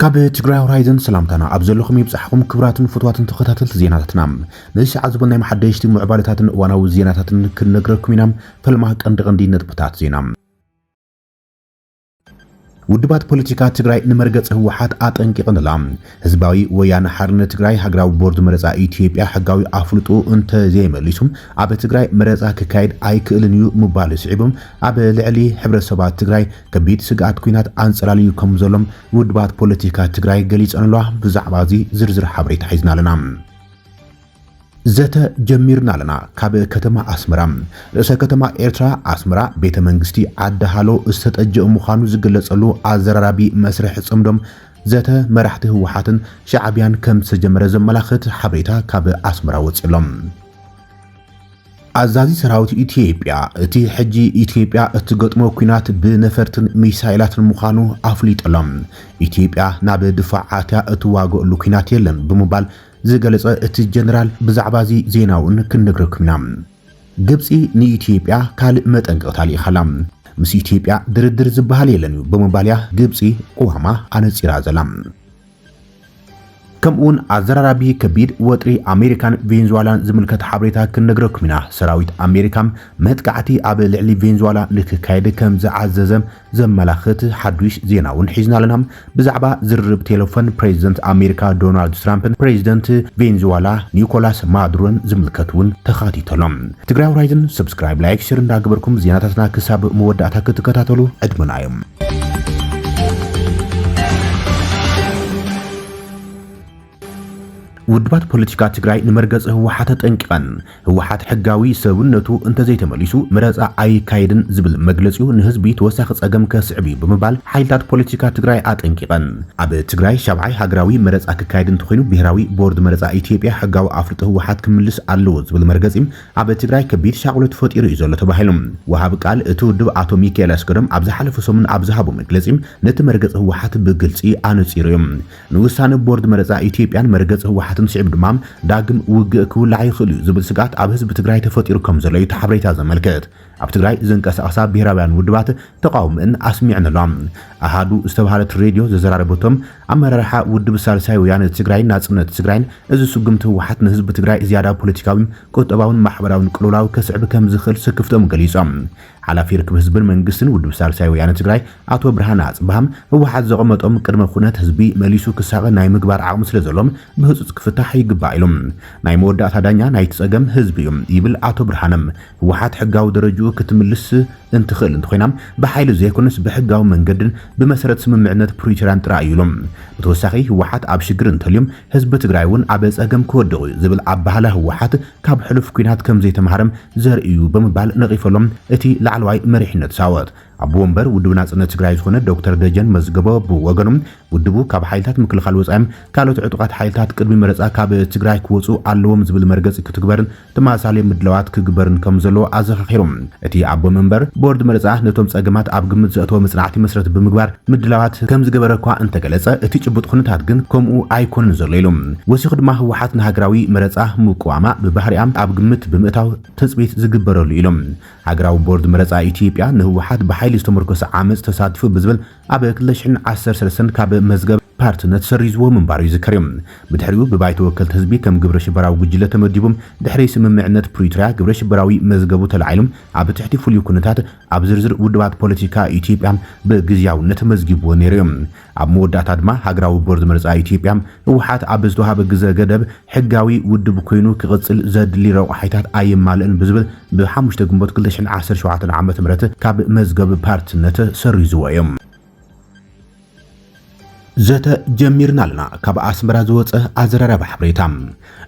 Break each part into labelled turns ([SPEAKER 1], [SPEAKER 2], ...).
[SPEAKER 1] ካብ ትግራይ ሆራይዘን ሰላምታና ኣብ ዘለኹም ይብጻሕኩም ክብራትን ፍትዋትን ተኸታተልቲ ዜናታትና ንሰዓት ዝበናይ መሓደሽቲ ምዕባለታትን እዋናዊ ዜናታትን ክንነግረኩም ኢና ፈልማ ቀንዲ ነጥብታት ዜና ውድባት ፖለቲካ ትግራይ ንመርገጽ ህወሓት አጠንቂቕንላ ህዝባዊ ወያነ ሓርነት ትግራይ ሃገራዊ ቦርድ መረጻ ኢትዮጵያ ሕጋዊ አፍልጦ እንተ ዘይመሊሱም ኣብ ትግራይ መረጻ ክካይድ ኣይክእልን እዩ ምባል ስዒቦም ኣብ ልዕሊ ሕብረተሰባት ትግራይ ከቢድ ስጋኣት ኩናት አንጸላልዩ ከም ዘሎም ውድባት ፖለቲካ ትግራይ ገሊጸንላ ብዛዕባ እዚ ዝርዝር ሓበሬታ ሒዝና ኣለና ዘተ ጀሚርና ለና ካብ ከተማ አስመራ ርእሰ ከተማ ኤርትራ አስመራ ቤተ መንግስቲ አዳሃሎ እስተጠጀ ምዃኑ ዝገለጸሉ አዘራራቢ መስርሕ ጽምዶም ዘተ መራሕቲ ህወሓትን ሻዕቢያን ከም ተጀመረ ዘመላኽት ሓበሬታ ካብ አስመራ ወጽሎም አዛዚ ሰራዊት ኢትዮጵያ እቲ ሕጂ ኢትዮጵያ እትገጥሞ ኩናት ብነፈርትን ሚሳኤላትን ምዃኑ አፍሊጦሎም ኢትዮጵያ ናብ ድፋዓታ እትዋገአሉ ኩናት የለን ብምባል ዝገለጸ እቲ ጀነራል ብዛዕባ እዚ ዜናውን ክንነግረኩም ኢና ግብጺ ንኢትዮጵያ ካልእ መጠንቀቕታ ልኢኻላ ምስ ኢትዮጵያ ድርድር ዝበሃል የለን እዩ ብምባልያ ግብጺ ቁዋማ ኣነጺራ ዘላ ከምኡን አዘራራቢ ከቢድ ወጥሪ አሜሪካን ቬንዙዌላን ዝምልከት ሓበሬታ ክንነግረኩም ኢና ሰራዊት አሜሪካም መጥቃዕቲ ኣብ ልዕሊ ቬንዙዌላ ንክካየድ ከም ዝዓዘዘ ዘመላኽት ሓዱሽ ዜናውን ሒዝና ኣለና ብዛዕባ ዝርርብ ቴሌፎን ፕሬዚደንት አሜሪካ ዶናልድ ትራምፕን ፕሬዚደንት ቬንዙዌላ ኒኮላስ ማዱሮን ዝምልከቱን ተኻቲተሎም ትግራይ ሆራይዘን ሰብስክራይብ ላይክ ሼር እንዳገበርኩም ዜናታትና ክሳብ መወዳእታ ክትከታተሉ ዕድመናዮም ውድባት ፖለቲካ ትግራይ ንመርገጽ ህወሓት ጠንቂቐን ህወሓት ሕጋዊ ሰብነቱ እንተ ዘይተመሊሱ መረጻ ኣይካይድን ዝብል መግለጺኡ ንህዝቢ ተወሳኺ ጸገም ከስዕብ ብምባል ሓይልታት ፖለቲካ ትግራይ አጠንቂቐን ኣብ ትግራይ ሻብዓይ ሃገራዊ መረጻ ክካይድ እንተኾይኑ ብሄራዊ ቦርድ መረጻ ኢትዮጵያ ሕጋዊ አፍልጦ ህወሓት ክምልስ ኣለዎ ዝብል መርገጺ ኣብ ትግራይ ከቢድ ሻዕውለት ፈጢሩ እዩ ዘሎ ተባሂሎም ወሃብ ቃል እቲ ውድብ አቶ ሚካኤል አስገዶም ኣብ ዝሓለፈ ሰሙን ኣብ ዝሃቡ መግለጺ ነቲ መርገጽ ህወሓት ብግልጺ ኣነጺሩ እዮም ንውሳነ ቦርድ መረጻ ኢትዮጵያን መርገጽ ህወሓት ስዕብ ድማም ዳግም ውግእ ክውላዕ ይኽእል እዩ ዝብል ስጋት ኣብ ህዝቢ ትግራይ ተፈጢሩ ከም ዘሎ እዩ ሓበሬታ ዘመልክት ኣብ ትግራይ ዝንቀሳቐሳ ብሄራውያን ውድባት ተቃውሞን ኣስሚዕነሎም ኣሃዱ ዝተባሃለት ሬድዮ ዘዘራረበቶም ኣመራርሓ ውድብ ሳልሳይ ወያነ ትግራይ ናጽነት ትግራይን እዚ ስጉምቲ ህወሓት ንህዝቢ ትግራይ ዝያዳ ፖለቲካዊ ቁጠባውን ማሕበራውን ቅልውላው ከስዕብ ከም ዝኽእል ስክፍቶም ገሊጾም ሓላፊ ርክብ ህዝብን መንግስትን ውድብ ሳልሳይ ወያነ ትግራይ አቶ ብርሃን አጽባሃም ህወሓት ዘቐመጦም ቅድመ ኩነት ህዝቢ መሊሱ ክሳቐ ናይ ምግባር ዓቕሚ ስለ ዘሎም ብህጹጽ ክፍታሕ ይግባእ ኢሎም ናይ መወዳእታ ዳኛ ናይ ተጸገም ህዝቢ እዩ ይብል አቶ ብርሃንም ህወሓት ሕጋዊ ደረጃኡ ክትምልስ እንትኽእል እንተኾይና ብሓይሊ ዘይኮነስ ብሕጋዊ መንገድን ብመሰረት ስምምዕነት ፕሪቶሪያን ጥራይ ኢሎም ብተወሳኺ ህወሓት ኣብ ሽግር እንተልዮም ህዝቢ ትግራይ እውን ኣብ ጸገም ክወድቑ ዝብል ኣባህላ ህወሓት ካብ ሕሉፍ ኩናት ከም ዘይተማሃረም ዘርእዩ ብምባል ነቒፈሎም እቲ ላዕለዋይ መሪሕነት ሳወት ኣብ ወንበር ውድብ ናጽነት ትግራይ ዝኾነ ዶክተር ደጀን መዝገቦ ብወገኖም ውድቡ ካብ ሓይልታት ምክልኻል ወጻኢም ካልኦት ዕጡቃት ሓይልታት ቅድሚ መረጻ ካብ ትግራይ ክወጹ ኣለዎም ዝብል መርገጺ ክትግበርን ተመሳሳሊ ምድላዋት ክግበርን ከም ዘለዎ ኣዘኻኺሮም እቲ ኣቦ መንበር ቦርድ መረጻ ነቶም ጸገማት ኣብ ግምት ዘእተወ መጽናዕቲ መስረት ብምግባር ምድላዋት ከም ዝገበረ እኳ እንተገለጸ እቲ ጭቡጥ ኩነታት ግን ከምኡ ኣይኮነን ዘሎ ኢሎም ወሲኹ ድማ ህወሓት ንሃገራዊ መረጻ ምቁዋማ ብባህሪኣ ኣብ ግምት ብምእታው ተጽቢት ዝግበረሉ ኢሎም ሃገራዊ ቦርድ መረጻ ኢትዮጵያ ንህወሓት ብሓይሊ ዝተመርኮሰ ዓመፅ ተሳትፉ ብዝብል ኣብ 2013 ካብ መዝገብ ፓርትነት ሰሪዝዎ ምንባሩ ይዝከር እዮም ብድሕሪኡ ብባይተ ወከልቲ ህዝቢ ከም ግብረ ሽበራዊ ጉጅለ ተመዲቦም ድሕሪ ስምምዕነት ፕሪቶሪያ ግብረ ሽበራዊ መዝገቡ ተላዒሎም ኣብ ትሕቲ ፍሉይ ኩነታት ኣብ ዝርዝር ውድባት ፖለቲካ ኢትዮጵያ ብግዝያውነት መዝጊብዎ ነይሩ እዮም ኣብ መወዳእታ ድማ ሃገራዊ ቦርድ መረጻ ኢትዮጵያ ህወሓት ኣብ ዝተዋሃበ ግዜ ገደብ ሕጋዊ ውድብ ኮይኑ ክቕጽል ዘድሊ ረቑሒታት ኣየማልእን ብዝብል ብ5 ግንቦት 2017 ዓ.ም ካብ መዝገብ ፓርትነት ሰሪዝዎ እዮም ዘተ ጀሚርና ኣለና ካብ አስመራ ዝወፀ አዘራራቢ ሓበሬታ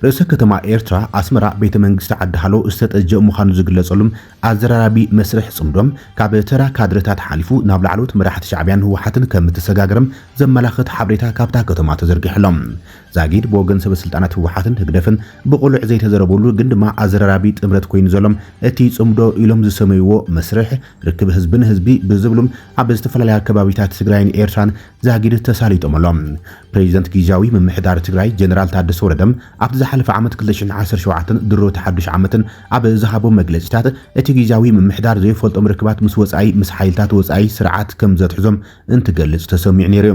[SPEAKER 1] ርእሰ ከተማ ኤርትራ አስመራ ቤተ መንግስቲ ዓዳሃሎ ዝተጠጀ ምዃኑ ዝግለጸሉም አዘራራቢ መስርሕ ጽምዶም ካብ ተራ ካድረታት ሓሊፉ ናብ ላዕሎት መራሕቲ ሻዕቢያን ህወሓትን ከም ተሰጋገረም ዘመላኽት ሓበሬታ ካብታ ከተማ ተዘርጊሕሎም ዛጊድ በወገን ሰበስልጣናት ህወሓትን ህግደፍን ብቁሉዕ ዘይተዘረበሉ ግን ድማ ኣዘራራቢ ጥምረት ኮይኑ ዘሎም እቲ ጽምዶ ኢሎም ዝሰመይዎ መስርሕ ርክብ ህዝብን ህዝቢ ብዝብሉም ኣብ ዝተፈላለዩ ከባቢታት ትግራይን ኤርትራን ዛጊድ ተሳሊጦምሎም ፕሬዚደንት ጊዜያዊ ምምሕዳር ትግራይ ጀነራል ታደሰ ወረደም ኣብቲ ዝሓለፈ ዓመት 2017 ድሮ ተሓድሽ ዓመትን ኣብ ዝሃቦም መግለጺታት እቲ ጊዜያዊ ምምሕዳር ዘይፈልጦም ርክባት ምስ ወጻኢ ምስ ሓይልታት ወጻኢ ስርዓት ከም ዘትሕዞም እንትገልጽ ተሰሚዑ ነይሩ።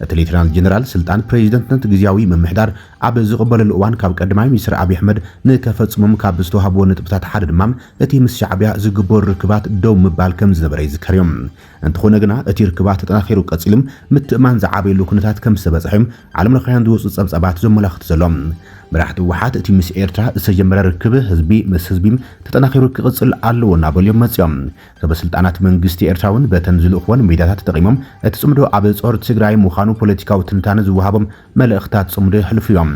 [SPEAKER 1] እቲ ሌተናል ጀነራል ስልጣን ፕሬዚደንትነት ጊዜያዊ ምምሕዳር ኣብ ዝቕበለሉ እዋን ካብ ቀዳማይ ሚኒስትር ኣብይ ኣሕመድ ንከፈጽሞም ካብ ዝተዋህቦ ነጥብታት ሓደ ድማ እቲ ምስ ሻዕብያ ዝግበሩ ርክባት ደው ምባል ከም ዝነበረ ይዝከር እዩ። እንተኾነ ግና እቲ ርክባት ተጠናኺሩ ቀጺሎም ምትእማን ዝዓበየሉ ኩነታት ከም ዝተበጽሐም ዓለም ለኻውያን ዝወፁ ጸብጻባት ዘመላኽቱ ዘሎም መራሕቲ ህወሓት እቲ ምስ ኤርትራ ዝተጀመረ ርክብ ህዝቢ ምስ ህዝቢም ተጠናኺሩ ክቕጽል ኣለዎ እናበልዮም መጽኦም ሰበስልጣናት መንግስቲ ኤርትራውን በተን ዝልእኽዎን ሜዳታት ተጠቒሞም እቲ ጽምዶ ኣብ ጾር ትግራይ ምዃኑ ፖለቲካዊ ትንታነ ዝወሃቦም መልእኽታት ጽምዶ የሕልፍዮም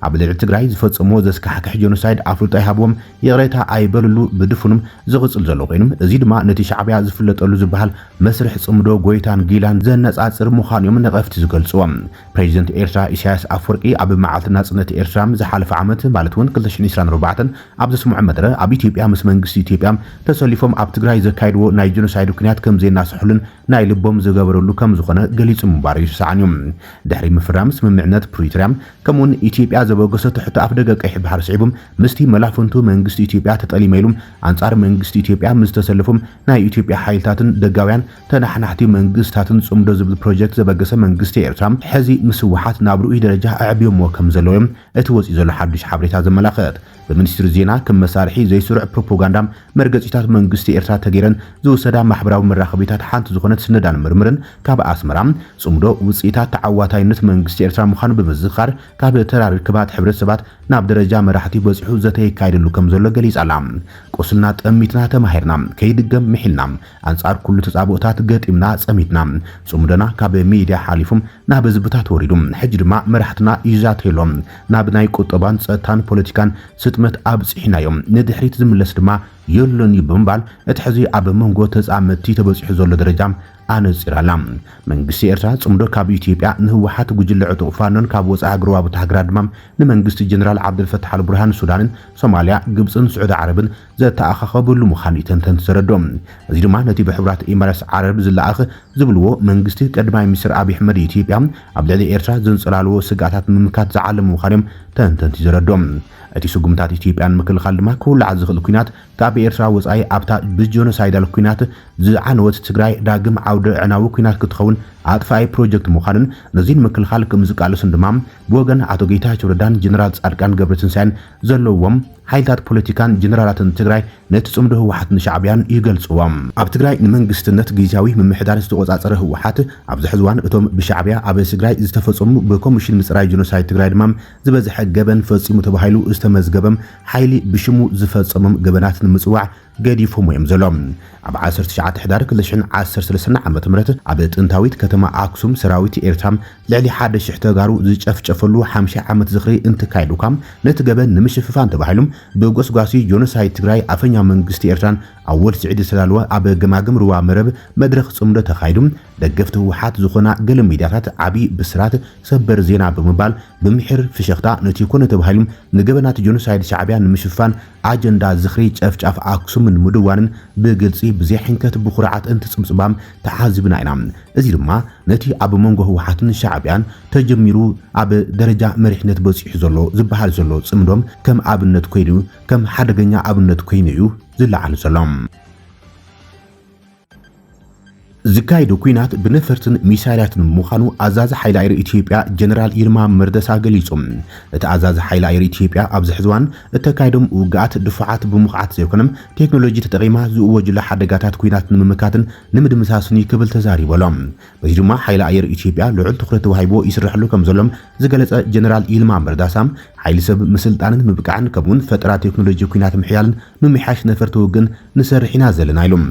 [SPEAKER 1] ኣብ ልዕሊ ትግራይ ዝፈጸሞ ዘስካሕክሕ ጆኖሳይድ ኣፍልጦ ይሃብዎም የቕሬታ ኣይበልሉ ብድፉንም ዝቕጽል ዘሎ ኮይኖም እዚ ድማ ነቲ ሻዕብያ ዝፍለጠሉ ዝበሃል መስርሕ ጽምዶ ጎይታን ጊላን ዘነጻጽር ምዃኖም ነቐፍቲ ዝገልጽዎም ፕሬዚደንት ኤርትራ ኢሳያስ ኣፍወርቂ ኣብ መዓልቲ ናጽነት ኤርትራ ዝሓለፈ ዓመት ማለት እውን 2024 ኣብ ዝስምዑ መደረ ኣብ ኢትዮጵያ ምስ መንግስቲ ኢትዮጵያ ተሰሊፎም ኣብ ትግራይ ዘካይድዎ ናይ ጆኖሳይድ ኩንያት ከም ዘናስሕሉን ናይ ልቦም ዝገበረሉ ከም ዝኾነ ገሊጹ ምንባር ይስዓንዮም ድሕሪ ምፍራም ስምምዕነት ፕሪቶሪያ ከምኡን ኢትዮጵያ ዘበገሰት ትሕቲ ኣፍ ደገ ቀይሕ ባሕር ስዒቦም ምስቲ መላፍንቱ መንግስቲ ኢትዮጵያ ተጠሊመይሉም አንጻር መንግስቲ ኢትዮጵያ ምስ ተሰልፎም ናይ ኢትዮጵያ ሓይልታትን ደጋውያን ተናሕናሕቲ መንግስታትን ጽምዶ ዝብል ፕሮጀክት ዘበገሰ መንግስቲ ኤርትራ ሕዚ ምስ ህወሓት ናብ ርኡይ ደረጃ ኣዕብዮሞ ከም ዘለዎም እቲ ወፂ ዘሎ ሓዱሽ ሓበሬታ ዘመላኽት በሚኒስትሪ ዜና ከም መሳርሒ ዘይስሩዕ ፕሮፓጋንዳ መርገጺታት መንግስቲ ኤርትራ ተገይረን ዝወሰዳ ማሕበራዊ መራኸቢታት ሓንቲ ዝኾነት ስነዳን ምርምርን ካብ ኣስመራ ጽምዶ ውጽኢታት ተዓዋታይነት መንግስቲ ኤርትራ ምዃኑ ብምዝኻር ካብ ተራርክባት ሕብረተሰባት ናብ ደረጃ መራሕቲ በፂሑ ዘተይካይደሉ ከም ዘሎ ገሊጻላ ቁስልና ጠሚትና ተማሂርና ከይድገም ምሒልና አንጻር ኩሉ ተጻብኦታት ገጢምና ጸሚትና ጽምዶና ካብ ሚድያ ሓሊፉም ናብ ህዝብታት ወሪዱ ሕጂ ድማ መራሕትና ይዛተይሎም ናብ ናይ ቁጠባን ጸጥታን ፖለቲካን ስጥመት ኣብጽሒናዮም ንድሕሪት ዝምለስ ድማ የሎን ይብምባል እቲ ሕዚ ኣብ መንጎ ተጻመቲ ተበፂሑ ዘሎ ደረጃ ኣነጽራላ መንግስቲ ኤርትራ ጽምዶ ካብ ኢትዮጵያ ንህወሓት ጉጅለ ዕጡቕ ፋኖን ካብ ወጻኢ ግሩባብታ ሃገራት ድማ ንመንግስቲ ጀነራል ዓብደልፈታሕ አልቡርሃን ሱዳንን ሶማልያ ግብፅን ስዑድ ዓረብን ዘተኣኻኸበሉ ምዃኑ ተንተንቲ ተረዶም እዚ ድማ ነቲ ብሕብራት ኤሚሬትስ ዓረብ ዝለኣኽ ዝብልዎ መንግስቲ ቀዳማይ ሚኒስትር ኣብይ ኣሕመድ ኢትዮጵያ ኣብ ልዕሊ ኤርትራ ዘንጸላልዎ ስጋታት ምምካት ዝዓለሙ ምዃኖም ተንተንቲ ዝረዶም እቲ ስጉምታት ኢትዮጵያን ምክልኻል ድማ ክውላዕ ዝኽእል ኩናት ካብ ኤርትራ ወጻኢ ኣብታ ብጆኖሳይዳል ኩናት ዝዓነወት ትግራይ ዳግም ዓውደ ዕናዊ ኩናት ክትኸውን ኣጥፋይ ፕሮጀክት ምዃኑን ነዚን ምክልኻል ከም ዝቃለሱን ድማ ብወገን ኣቶ ጌታቸው ረዳን ጀነራል ጻድቃን ገብረትንሳኤን ዘለዎም ሓይልታት ፖለቲካን ጀነራላትን ትግራይ ነቲ ጽምዶ ህወሓትን ሻዕብያን ይገልጽዎም ኣብ ትግራይ ንመንግስትነት ጊዜያዊ ምምሕዳር ዝተቆጻጸረ ህወሓት ኣብ ዝሕዝዋን እቶም ብሻዕብያ ኣብ ትግራይ ዝተፈጸሙ ብኮሚሽን ምጽራይ ጆኖሳይድ ትግራይ ድማ ዝበዝሐ ገበን ፈጺሙ ተባሂሉ ዝተመዝገበም ሓይሊ ብሽሙ ዝፈጸሞም ገበናት ንምጽዋዕ ገዲፎም እዮም ዘሎም ኣብ 19 ሕዳር 2013 ዓመተ ምህረት ኣብ ጥንታዊት ከተማ ኣክሱም ሰራዊት ኤርትራ ልዕሊ 1000 ተጋሩ ዝጨፍጨፈሉ 50 ዓመት ዝኽሪ እንትካይዱካም ነቲ ገበን ንምሽፍፋን ተባሂሎም ብጎስጓሲ ጆኖሳይድ ትግራይ ኣፈኛ መንግስቲ ኤርትራን ኣብ ወልሲዒ ዝተዳለወ ኣብ ገማግም ሩባ መረብ መድረኽ ጽምዶ ተኻይዱም ደገፍቲ ህወሓት ዝኾና ገለ ሚድያታት ዓቢ ብስራት ሰበር ዜና ብምባል ብምሕር ፍሽኽታ ነቲ ኮነ ተባሂሎም ንገበናት ጆኖሳይድ ሻዕብያ ንምሽፋን ኣጀንዳ ዝኽሪ ጨፍጫፍ ኣክሱም ንምድዋንን ብግልጺ ብዘይሕንከት ብኹርዓት እንትጽምጽባም ተሓዚብና ኢና እዚ ድማ ነቲ ኣብ መንጎ ህወሓትን ሻዕብያን ተጀሚሩ ኣብ ደረጃ መሪሕነት በፂሑ ዘሎ ዝበሃል ዘሎ ጽምዶም ከም ኣብነት ኮይኑ ከም ሓደገኛ ኣብነት ኮይኑ እዩ ዝለዓል ዘሎም ዝካይዱ ኩናት ብነፈርትን ሚሳይላትን ምዃኑ ኣዛዚ ሓይሊ ኣየር ኢትዮጵያ ጀነራል ይልማ መርደሳ ገሊጾም እቲ ኣዛዚ ሓይሊ ኣየር ኢትዮጵያ ኣብ ዝሕዝዋን እተካይዶም ውግኣት ድፉዓት ብምኽዓት ዘይኮነም ቴክኖሎጂ ተጠቒማ ዝእወጅላ ሓደጋታት ኩናት ንምምካትን ንምድምሳስን ክብል ተዛሪበሎም በዚ ድማ ሓይሊ ኣየር ኢትዮጵያ ልዑል ትኹረት ተዋሂቦ ይስርሐሉ ከም ዘሎም ዝገለጸ ጀነራል ይልማ መርዳሳ ሓይሊ ሰብ ምስልጣንን ምብቃዕን ከምውን ፈጠራ ቴክኖሎጂ ኩናት ምሕያልን ምምሓሽ ነፈርቲ ውግን ንሰርሕ ኢና ዘለና ኢሎም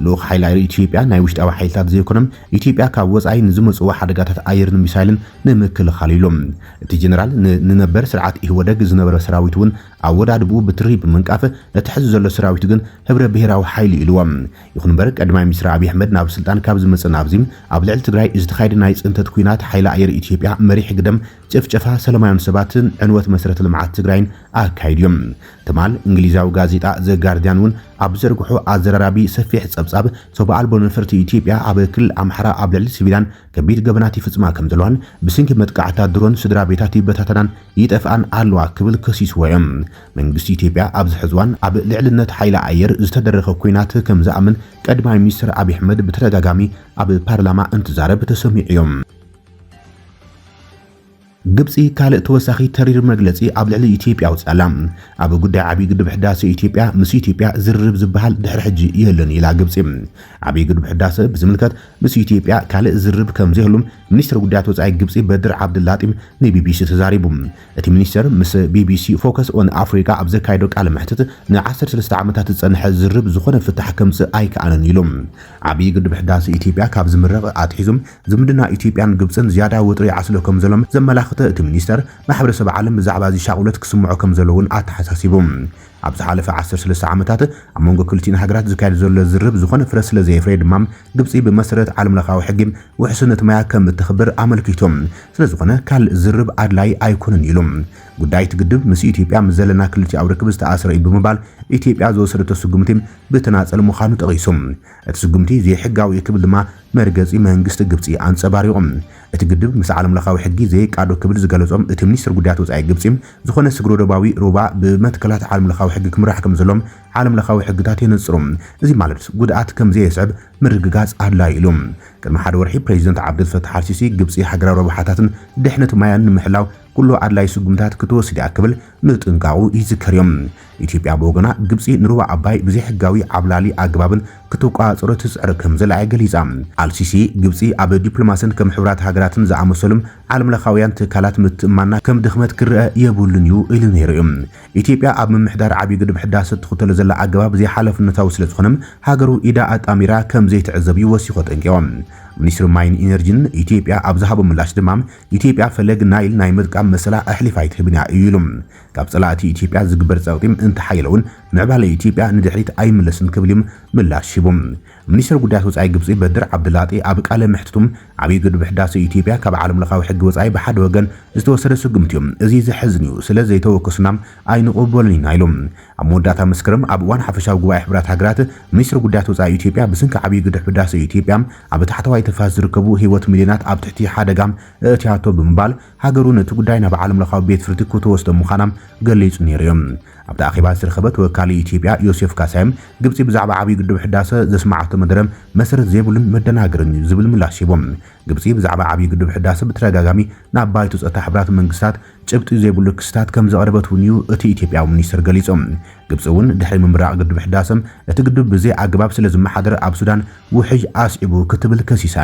[SPEAKER 1] ልኡኽ ሓይሊ ኣየር ኢትዮጵያ ናይ ውሽጣዊ ሓይልታት ዘይኮነም ኢትዮጵያ ካብ ወጻኢ ንዝመጽኡ ሓደጋታት ኣየርን ሚሳይልን ንምክልኻል ኢሎም እቲ ጀነራል ንነበር ስርዓት ኢህወደግ ዝነበረ ሰራዊት እውን ኣወዳድቡ ብትሪ ብምንቃፍ እቲ ሕዚ ዘሎ ሰራዊት ግን ሕብረ ብሔራዊ ሓይሊ ኢልዎም ይኹን እምበር ቀዳማይ ሚኒስትር ኣብይ ኣሕመድ ናብ ስልጣን ካብ ዝመጽእ ናብዚ ኣብ ልዕሊ ትግራይ ዝተኻየደ ናይ ጽንተት ኩናት ሓይሊ ኣየር ኢትዮጵያ መሪሕ ግደም ጭፍጨፋ ሰላማውያን ሰባትን ዕንወት መሰረተ ልምዓት ትግራይን ኣካይድዮም ተማል እንግሊዛዊ ጋዜጣ ዘ ጋርዲያን እውን ኣብ ዘርግሑ ኣዘራራቢ ሰፊሕ ጸብጻብ ሰብኣዊ ኣልቦ ነፈርቲ ኢትዮጵያ ኣብ ክልል ኣምሓራ ኣብ ልዕሊ ሲቪላን ከቢድ ገበናት ይፍጽማ ከም ዘለዋን ብስንኪ መጥቃዕታት ድሮን ስድራ ቤታት ይበታተናን ይጠፍኣን ኣለዋ ክብል ከሲስዎ እዮም መንግስቲ ኢትዮጵያ ኣብ ዝሕዝዋን ኣብ ልዕልነት ሓይሊ ኣየር ዝተደረኸ ኩናት ከም ዝኣምን ቀዳማይ ሚኒስትር ኣብይ ኣሕመድ ብተደጋጋሚ ኣብ ፓርላማ እንትዛረብ ተሰሚዑ እዮም ግብፂ ካልእ ተወሳኺ ተሪር መግለጺ ኣብ ልዕሊ ኢትዮጵያ ኣውፅኣላ ኣብ ጉዳይ ዓብይ ግድብ ሕዳሴ ኢትዮጵያ ምስ ኢትዮጵያ ዝርርብ ዝበሃል ድሕሪ ሕጂ ይህልን ኢላ ግብፂ ዓብይ ግድብ ሕዳሴ ብዝምልከት ምስ ኢትዮጵያ ካልእ ዝርርብ ከም ዘይህሉም ሚኒስትር ጉዳያት ወጻኢ ግብፂ በድር ዓብድላጢም ንቢቢሲ ተዛሪቡ እቲ ሚኒስትር ምስ ቢቢሲ ፎከስ ኦን ኣፍሪካ ኣብ ዘካየዶ ቃለ መሕትት ን13 ዓመታት ዝጸንሐ ዝርርብ ዝኾነ ፍታሕ ከምጽእ ኣይከኣልን ኢሎም ዓብይ ግድብ ሕዳሴ ኢትዮጵያ ካብ ዝምረቕ ኣትሒዙም ዝምድና ኢትዮጵያን ግብፅን ዝያዳ ውጥሪ ይዓስሎ ከም ዘሎም ዘመላኽተ እቲ ሚኒስተር ማሕበረሰብ ዓለም ብዛዕባ እዚ ሻቁለት ክስምዖ ከም ዘለውን ኣተሓሳሲቦም ኣብ ዝሓለፈ 13 ዓመታት ኣብ መንጎ ክልቲን ሃገራት ዝካየድ ዘሎ ዝርብ ዝኾነ ፍረ ስለ ዘይፍረይ ድማ ግብፂ ብመሰረት ዓለም ለኻዊ ሕጊ ውሕስነት ማያ ከም እትኽብር ኣመልኪቶም ስለ ዝኾነ ካልእ ዝርብ ኣድላይ ኣይኮነን ኢሎም ጉዳይ ትግድብ ምስ ኢትዮጵያ ምስ ዘለና ክልቲ ኣብ ርክብ ዝተኣስረ እዩ ብምባል ኢትዮጵያ ዝወሰደቶ ስጉምቲ ብተናፀል ምዃኑ ጠቒሶም እቲ ስጉምቲ ዘይሕጋዊ ክብል ድማ መርገፂ መንግስቲ ግብፂ ኣንጸባሪቖም እቲ ግድብ ምስ ዓለም ለኻዊ ሕጊ ዘይቃዶ ክብል ዝገለጾም እቲ ሚኒስትር ጉዳያት ወጻኢ ግብፂ ዝኾነ ስግሮ ደባዊ ሩባ ብመትከላት ዓለም ለኻዊ ሕጊ ክምራሕ ከም ዘሎም ዓለም ለኻዊ ሕግታት የነጽሮም እዚ ማለት ጉድኣት ከም ዘየስዕብ ምርግጋጽ ኣድላይ ኢሎም ቅድሚ ሓደ ወርሒ ፕሬዚደንት ዓብደልፈታሕ አልሲሲ ግብፂ ሃገራዊ ረብሓታትን ድሕነት ማያን ንምሕላው ኩሉ ኣድላይ ስጉምታት ክትወስድ ኣክብል ምጥንቃቑ ይዝከር እዮም ኢትዮጵያ ብወገና ግብፂ ንሩባ ኣባይ ብዘይ ሕጋዊ ዓብላሊ ኣግባብን ክትቋጽሮ ትጽዕር ከም ዘላዓይ ገሊጻ አልሲሲ ግብፂ ኣብ ዲፕሎማስን ከም ሕብራት ሃገራትን ዝኣመሰሉም ዓለም ለኻውያን ትካላት ምትእማና ከም ድኽመት ክርአ የብሉን እዩ ኢሉ ነይሩ እዮም ኢትዮጵያ ኣብ ምምሕዳር ዓብይ ግድብ ሕዳሴ ትኽተሎ ዘላ ኣገባብ ዘይሓለፍነታዊ ስለ ዝኾነም ሃገሩ ኢዳ ኣጣሚራ ከም ዘይትዕዘብ ይወሲኾ ጠንቂቖም ሚኒስትር ማይን ኢነርጂን ኢትዮጵያ ኣብ ዝሃቦ ምላሽ ድማ ኢትዮጵያ ፈለግ ናይል ናይ ምጥቃም መሰላ ኣሕሊፋ ይትህብና እዩ ኢሎም ካብ ጸላእቲ ኢትዮጵያ ዝግበር ጸቕጢም እንተሓይለውን ምዕባለ ኢትዮጵያ ንድሕሪት ኣይምለስን ክብልም ምላሽ ሂቦም ሚኒስትር ጉዳያት ወጻኢ ግብፂ በድር ዓብድላጢ ኣብ ቃለ ምሕትቱም ዓብይ ግድብ ሕዳሴ ኢትዮጵያ ካብ ዓለም ለኻዊ ሕጊ ወጻኢ ብሓደ ወገን ዝተወሰደ ስጉምቲ እዮም እዚ ዘሕዝን እዩ ስለ ዘይተወከሱናም ኣይንቕበሉን ኢና ኢሎም ኣብ መወዳእታ መስከረም ኣብ እዋን ሓፈሻዊ ጉባኤ ሕብራት ሃገራት ሚኒስትር ጉዳያት ወጻኢ ኢትዮጵያ ብስንኪ ዓብይ ግድብ ሕዳሴ ኢትዮጵያ ኣብ ታሕተዋይ ተፋሰስ ዝርከቡ ህይወት ሚልዮናት ኣብ ትሕቲ ሓደጋም እትያቶ ብምባል ሃገሩ ነቲ ጉዳይ ናብ ዓለም ለኻዊ ቤት ፍርዲ ክትወስዶ ምዃናም ገሊጹ ነይሮም ኣብ ተኣኺባ ዝረኸበት ወካሊ ኢትዮጵያ ዮሴፍ ካሳይም ግብፂ ብዛዕባ ዓብይ ግድብ ሕዳሴ ዘስማዓቶ መደረ መሰረት ዘይብሉን መደናገርን ዝብል ምላሽ ሂቦም ግብፂ ብዛዕባ ዓብይ ግድብ ሕዳሴ ብተደጋጋሚ ናብ ባይቶ ጸጥታ ሕብራት መንግስታት ጭብጢ ዘይብሉ ክስታት ከም ዘቕረበት እውን እዩ እቲ ኢትዮጵያዊ ሚኒስትር ገሊጾም ግብፂ እውን ድሕሪ ምምራቕ ግድብ ሕዳሴ እቲ ግድብ ብዘይ ኣግባብ ስለ ዝመሓደረ ኣብ ሱዳን ውሕጅ ኣስዒቡ ክትብል ከሲሳ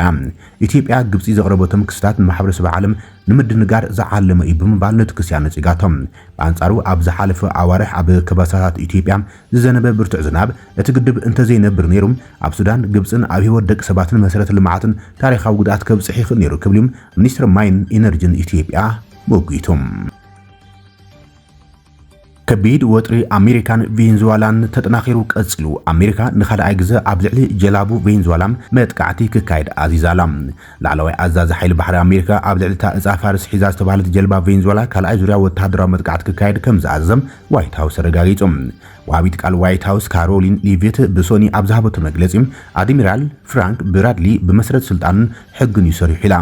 [SPEAKER 1] ኢትዮጵያ ግብፂ ዘቕረበቶም ክስታት ንማሕበረሰብ ዓለም ንምድንጋር ዝዓለመ እዩ ብምባል ነቲ ክስ ያነጺጋቶም በኣንጻሩ ኣብ ዝሓለፈ ኣዋርሕ ኣብ ከበሳታት ኢትዮጵያ ዝዘነበ ብርቱዕ ዝናብ እቲ ግድብ እንተዘይነብር ነይሩ ኣብ ሱዳን ግብፅን ኣብ ህይወት ደቂ ሰባትን መሰረተ ልምዓትን ታሪኻዊ ጉድኣት ከብጽሕ ይኽእል ነይሩ ክብልም ሚኒስትር ማይን ኢነርጂን ኢትዮጵያ ሞጊቶም ከቢድ ወጥሪ ኣሜሪካን ቬንዙዌላን ተጠናኺሩ ቀጽሉ ኣሜሪካ ንኻልኣይ ግዜ ኣብ ልዕሊ ጀላቡ ቬንዙዌላ መጥቃዕቲ ክካየድ ኣዚዛላ ላዕለዋይ ኣዛዚ ሓይሊ ባሕሪ ኣሜሪካ ኣብ ልዕሊ እታ እጻ ፋርስ ሒዛ ዝተባህለት ጀልባ ቬንዙዌላ ካልኣይ ዙርያ ወተሃደራዊ መጥቃዕቲ ክካየድ ከም ዝኣዘዘም ዋይት ሃውስ ረጋጊጾም ወሃቢት ቃል ዋይት ሃውስ ካሮሊን ሊቪት ብሶኒ ኣብ ዝሃበቶ መግለጺ ኣድሚራል ፍራንክ ብራድሊ ብመሰረት ስልጣንን ሕግን ይሰርሑ ኢላ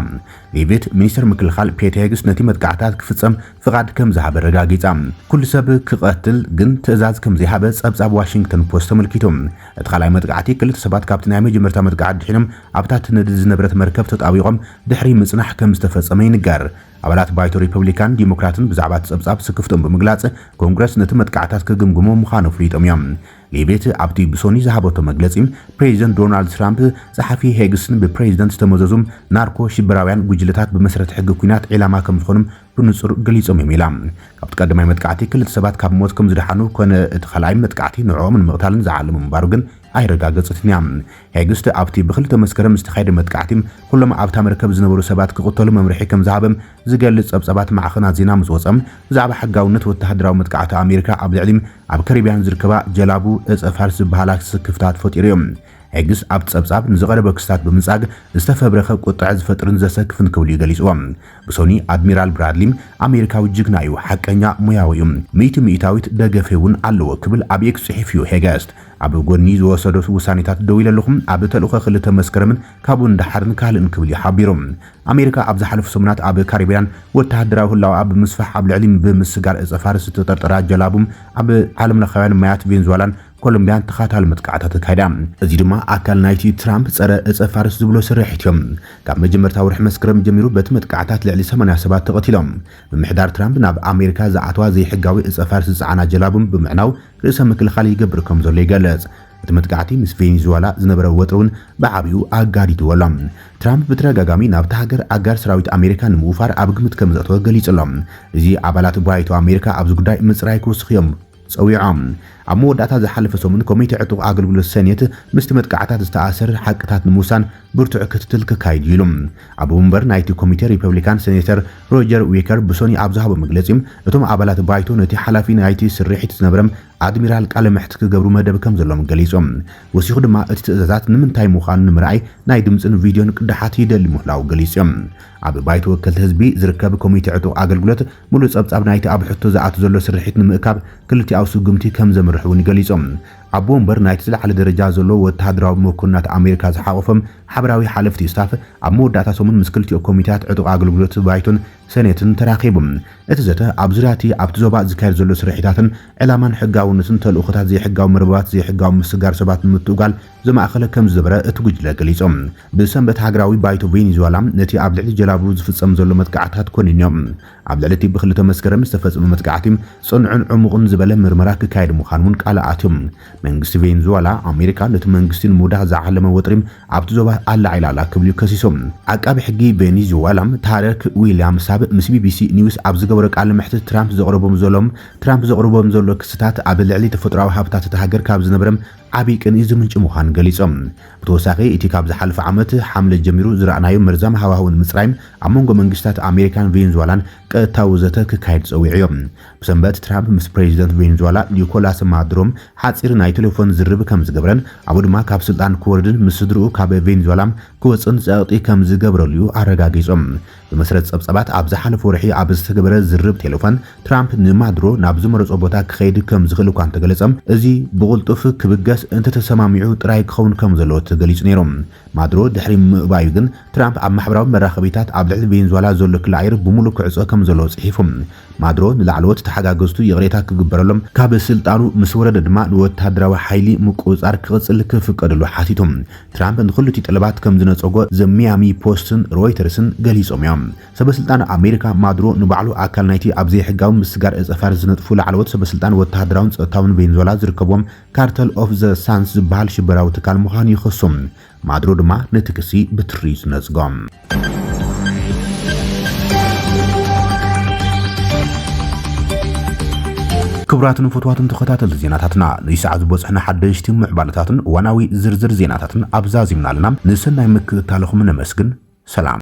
[SPEAKER 1] ሊቪት ሚኒስትር ምክልኻል ፔት ሄግስ ነቲ መጥቃዕታት ክፍጸም ፍቓድ ከም ዝሃበ ረጋጊጻ ኩሉ ሰብ ክቐትል ግን ትእዛዝ ከም ዘይሃበ ጸብጻብ ዋሽንግተን ፖስት ተመልኪቶም እቲ ካልኣይ መጥቃዕቲ ክልተ ሰባት ካብቲ ናይ መጀመርታ መጥቃዕቲ ድሒኖም ኣብታ ትነድድ ዝነበረት መርከብ ተጣቢቖም ድሕሪ ምጽናሕ ከም ዝተፈጸመ ይንገር ኣባላት ባይቶ ሪፐብሊካን ዲሞክራትን ብዛዕባ ጸብጻብ ስክፍቶም ብምግላጽ ኮንግረስ ነቲ መጥቃዕታት ክግምግሞ ምዃኑ ፍሊጦም እዮም ሊቤት ኣብቲ ብሶኒ ዝሃበቶ መግለጺ ፕሬዚደንት ዶናልድ ትራምፕ ጸሓፊ ሄግስን ብፕሬዚደንት ዝተመዘዙም ናርኮ ሽብራውያን ጉጅለታት ብመሰረት ሕጊ ኩናት ዒላማ ከም ዝኾኑም ብንጹር ገሊጾም የሚላ ካብቲ ቀዳማይ መጥቃዕቲ ክልተ ሰባት ካብ ሞት ከም ዝደሓኑ ኮነ እቲ ኸልኣይ መጥቃዕቲ ንዕኦም ንምቕታልን ዝዓለሙ ምንባሩ ግን ኣይረጋገፀትን እያ ሄግስት ኣብቲ ብክልተ መስከረም ዝተኻየደ መጥቃዕቲ ኩሎም ኣብታ መርከብ ዝነበሩ ሰባት ክቕተሉ መምርሒ ከም ዝሃበም ዝገልጽ ጸብጻባት ማዕኸናት ዜና ምስ ወጸም ብዛዕባ ሕጋውነት ወተሃደራዊ መጥቃዕቲ ኣሜሪካ ኣብ ልዕሊ ኣብ ካሪብያን ዝርከባ ጀላቡ ዕፀ ፋርስ ዝበሃላ ክፍታት ፈጢሩ እዮም ሄግስ ኣብ ጸብጻብ ንዝቐረበ ክስታት ብምጻግ ዝተፈብረኸ ቁጥዕ ዝፈጥርን ዘሰክፍን ክብሉ ይገሊጽዎም ብሶኒ ኣድሚራል ብራድሊም ኣሜሪካዊ ጅግና እዩ ሓቀኛ ሙያዊ እዩ ሚእታዊት ደገፈ እውን ኣለዎ ክብል ኣብ ኤክስ ጽሒፍ እዩ ሄግስት ኣብ ጎኒ ዝወሰዶ ውሳኔታት ደው ኢለለኹም ኣብ ተልእኾ ክልተ መስከረምን ካብኡ እንዳሓርን ካልእን ክብል ይሓቢሮም ኣሜሪካ ኣብ ዝሓለፉ ሰሙናት ኣብ ካሪብያን ወተሃደራዊ ህላው ኣብ ምስፋሕ ኣብ ልዕሊ ብምስጋር ዕፀ ፋርስ ዝተጠርጠራ ጀላቡም ኣብ ዓለም ለኻውያን ማያት ቬንዙዌላን ኮሎምቢያን ተኻታሊ መጥቃዕታት ተካይዳ እዚ ድማ ኣካል ናይቲ ትራምፕ ፀረ ዕፀ ፋርስ ዝብሎ ስርሒት እዮም ካብ መጀመርታ ወርሒ መስከረም ጀሚሩ በቲ መጥቃዕታት ልዕሊ 80 ሰባት ተቐቲሎም ምምሕዳር ትራምፕ ናብ ኣሜሪካ ዝኣተዋ ዘይሕጋዊ ዕፀ ፋርስ ዝፀዓና ጀላቡም ብምዕናው ርእሰ ምክልኻል ይገብር ከም ዘሎ ይገልጽ እቲ መጥቃዕቲ ምስ ቬንዙዌላ ዝነበረ ወጥሩን ብዓብዩ ኣጋዲድዎሎም ትራምፕ ብተደጋጋሚ ናብቲ ሃገር ኣጋር ሰራዊት ኣሜሪካ ንምውፋር ኣብ ግምት ከም ዘእተወ ገሊጹሎም እዚ ኣባላት ባይቶ ኣሜሪካ ኣብዚ ጉዳይ ምጽራይ ክውስኽ እዮም ፀዊዖም ኣብ መወዳእታ ዝሓለፈ ሰሙን ኮሚቴ ዕጡቕ ኣገልግሎት ሰኔት ምስቲ መጥቃዕታት ዝተኣሰር ሓቅታት ንምውሳን ብርቱዕ ክትትል ክካይድ ኢሉ ኣብ ወንበር ናይቲ ኮሚቴ ሪፐብሊካን ሴኔተር ሮጀር ዊከር ብሶኒ ኣብ ዝሃቦ መግለጺ እቶም ኣባላት ባይቶ ነቲ ሓላፊ ናይቲ ስርሒት ዝነበረም ኣድሚራል ቃለ መሕት ክገብሩ መደብ ከም ዘሎም ገሊጾም ወሲኹ ድማ እቲ ትእዛዛት ንምንታይ ምዃኑ ንምርኣይ ናይ ድምፅን ቪድዮን ቅድሓት ይደሊ ምህላው ገሊጾም ኣብ ባይቶ ወከልቲ ህዝቢ ዝርከብ ኮሚቴ ዕጡቕ ኣገልግሎት ሙሉእ ጸብጻብ ናይቲ ኣብ ሕቶ ዝኣቱ ዘሎ ስርሒት ንምእካብ ክልቲኣዊ ስጉምቲ ከም ዘምርሕውን ገሊጾም ኣብ ወንበር ናይቲ ዝለዓለ ደረጃ ዘሎ ወተሃደራዊ መኮንናት ኣሜሪካ ዝሓቆፎም ሓበራዊ ሓለፍቲ ስታፍ ኣብ መወዳእታ ሰሙን ምስ ክልቲኦ ኮሚቴታት ዕጡቕ ኣገልግሎት ባይቶን ሰኔትን ተራኺቦም እቲ ዘተ ኣብ ዙርያቲ ኣብቲ ዞባ ዝካየድ ዘሎ ስርሒታትን ዕላማን ሕጋውነትን ተልእኾታት ዘይሕጋዊ መርበባት ዘይሕጋዊ ምስጋር ሰባት ንምትውጋል ዝማእኸለ ከም ዝነበረ እቲ ጉጅለ ገሊጾም ብሰንበት ሃገራዊ ባይቶ ቬንዙዌላ ነቲ ኣብ ልዕሊ ጀላቡ ዝፍጸም ዘሎ መጥቃዕታት ኮንኖም ኣብ ልዕሊ ብክልተ መስከረም ዝተፈጸመ መጥቃዕቲ ጽኑዕን ዕሙቕን ዝበለ ምርመራ ክካየድ ምዃኑን ቃል ኣትዮም መንግስቲ ቬንዙዌላ ኣሜሪካ ነቲ መንግስቲ ንምውዳቕ ዝዓለመ ወጥሪም ኣብቲ ዞባ ኣላዒላላ ክብሉ ከሲሶም ዓቃቢ ሕጊ ቬንዙዌላ ታሪክ ዊልያም ሳብ ምስ ቢቢሲ ኒውስ ኣብ ዝገበረ ቃለ መሕትት ትራምፕ ዘቕርቦም ዘሎ ክስታት ኣብ ልዕሊ ተፈጥሮኣዊ ሃብታት እቲ ሃገር ካብ ዝነበረም ዓብይ ቅንኢ ዝምንጭ ምዃን ገሊጾም ብተወሳኺ እቲ ካብ ዝሓለፈ ዓመት ሓምለ ጀሚሩ ዝረኣናዮ መርዛም ሃዋህውን ምጽራይም ኣብ መንጎ መንግስታት ኣሜሪካን ቬንዙዌላን ቀጥታዊ ዘተ ክካየድ ፀዊዑ እዮም ብሰንበት ትራምፕ ምስ ፕሬዚደንት ቬንዙዌላ ኒኮላስ ማዱሮም ሓፂር ናይ ቴሌፎን ዝርብ ከም ዝገበረን ኣብኡ ድማ ካብ ስልጣን ክወርድን ምስ ስድርኡ ካብ ቬንዙዌላ ክወፅን ፀቕጢ ከም ዝገበረሉ ኣረጋጊጾም ብመሰረት ጸብጻባት ኣብ ዝሓለፈ ወርሒ ኣብ ዝተገበረ ዝርብ ቴሌፎን ትራምፕ ንማዱሮ ናብ ዝመረጾ ቦታ ክኸይድ ከም ዝኽእል እኳ እንተገለጸም እዚ ብቕልጡፍ ክብገስ እንተተሰማሚዑ ጥራይ ክኸውን ከም ዘለዎ ተገሊጹ ነይሮም ማዱሮ ድሕሪ ምእባዩ ግን ትራምፕ ኣብ ማሕበራዊ መራኸቢታት ኣብ ልዕሊ ቬንዙዌላ ዘሎ ክላዕር ብሙሉእ ክዕጾ ከም ዘለዎ ጽሒፎም ማዱሮ ንላዕለዎት ተሓጋገዝቱ ይቕሬታ ክግበረሎም ካብ ስልጣኑ ምስ ወረደ ድማ ንወተሃደራዊ ሓይሊ ምቁፅጻር ክቕጽል ክፍቀደሉ ሓቲቶም ትራምፕ ንኹልቲ ጠለባት ከም ዝነፀጎ ዘሚያሚ ፖስትን ሮይተርስን ገሊጾም እዮም ሰበስልጣን ኣሜሪካ ማዱሮ ንባዕሉ ኣካል ናይቲ ኣብ ዘይሕጋዊ ምስጋር ዕፀ ፋርስ ዝነጥፉ ላዕለዎት ሰበስልጣን ወተሃደራውን ጸጥታውን ቬንዙዌላ ዝርከቦም ካርተል ኦፍ ዘ ሳንስ ዝበሃል ሽበራዊ ትካል ምዃኑ ይኸሶም ማዱሮ ድማ ነቲ ክሲ ብትሪ ዝነጽጎም ክቡራትን ፈትዋትን ተኸታተልቲ ዜናታትና ንሰዓት ዝበፅሕና ሓደሽቲ ምዕባለታትን ዋናዊ ዝርዝር ዜናታትን ኣብዛዚምና ኣለና ንሰናይ ምክትታልኹም ነመስግን ሰላም